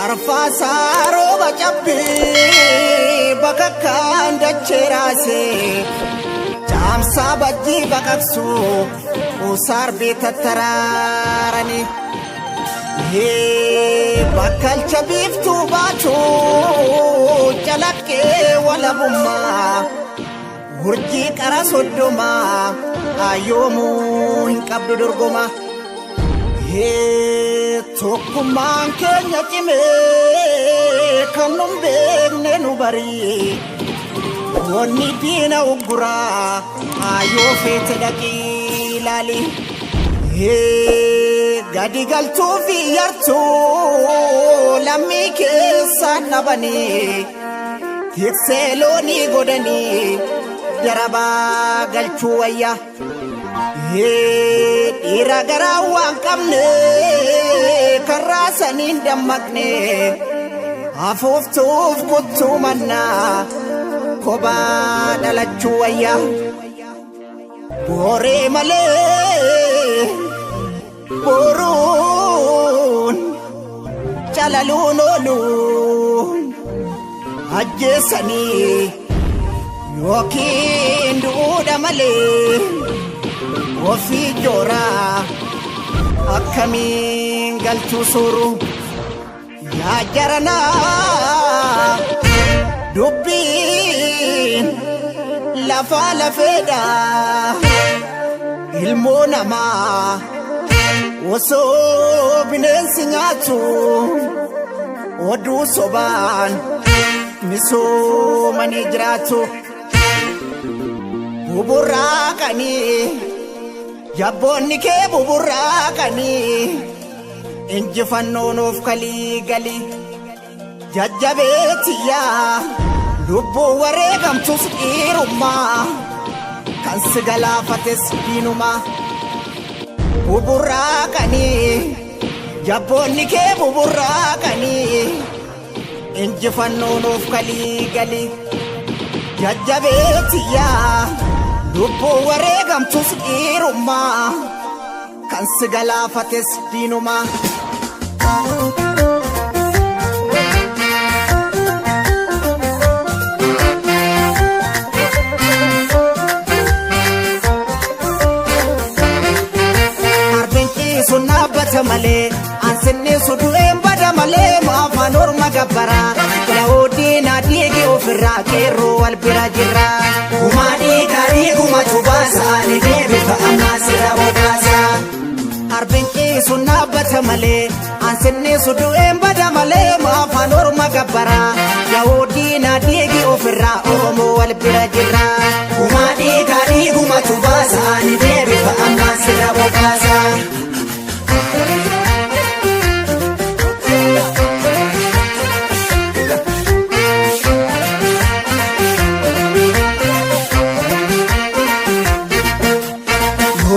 Arfasa roba cabbi bakakkaan dacheraase Jamsa bajji bakaksu usar bitatararani Bakalcha biftu baatu jalakke wala bumma Gurji qara soddoma ayyoomu hin qabdu dorgoma Tokkummaan keenya cimee kan nun beekne nu barii Wanni diina ugguraa ayyoo feete dhaqii ilaali Gadi galtuu fi yartuu lammii keessaan dhabanii Tiksee loonii godhanii darabaa galchuu wayya Dhiira garaa waan qabne karraa saniin dammaqne hafuuftuuf kuttuu mannaa kophaa dhalachuu wayya Booree malee boruun calaluun ooluun ajjeessanii yookiin duudha malee Ofii joraa akkamiin galchuu suuru yaa jaranaa dubbiin lafaa lafeedha ilmoo namaa osoo bineensi nyaatu oduu sobaan misoomanii jiraatu buburraaqanii Jabboonni kee buburraaqanii injifannoon of kalii galii jajjabeetiyyaa lubbuu wareegamtus dhiirummaa kan si galaafates diinumaa buburraaqanii jabboonni kee buburraaqanii injifannoon of kalii galii jajjabeetiyyaa lubbuu wareegamtus dhiirummaa kan si galaafates diinumaa Arbeenqiisuun dhaabbata malee ansinniisu du'een bada malee maafaan orma gabbaraa Kila'oo diinaa dhiigi ofirraa qeerroo wal bira jirra Gumaa dhiigaa dhiiguma tubaasa ni deebita ammaa sira bobaasa Arbeenqiisuun dhaabbata malee ansinniisu du'een bada malee maafaan orma gabbaraa Kila'oo diinaa dhiigi ofirraa Oromoo wal bira jirra Gumaa dhiigaa dhiiguma tubaasa ni deebita ammaa sira bobaasa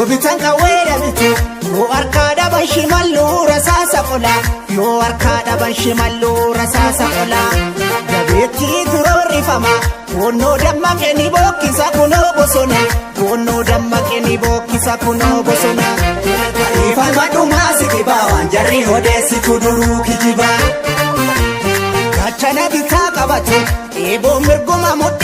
Bitan kaweera bitu yoo harkaa dhaban shimalluu rasaasa qola yoo harkaa dhaban shimalluu rasaasa qola Gabeettii duroorrifama Wonnoo dammaqee ni bookkisa kunoo bosona Wonnoo dammaqee ni bookkisa kunoo bosona Ifalma dhumaa si kibaa waan jarri odeessitu duruu kijibaa Gachana bitaa qabatu eeboo mirgo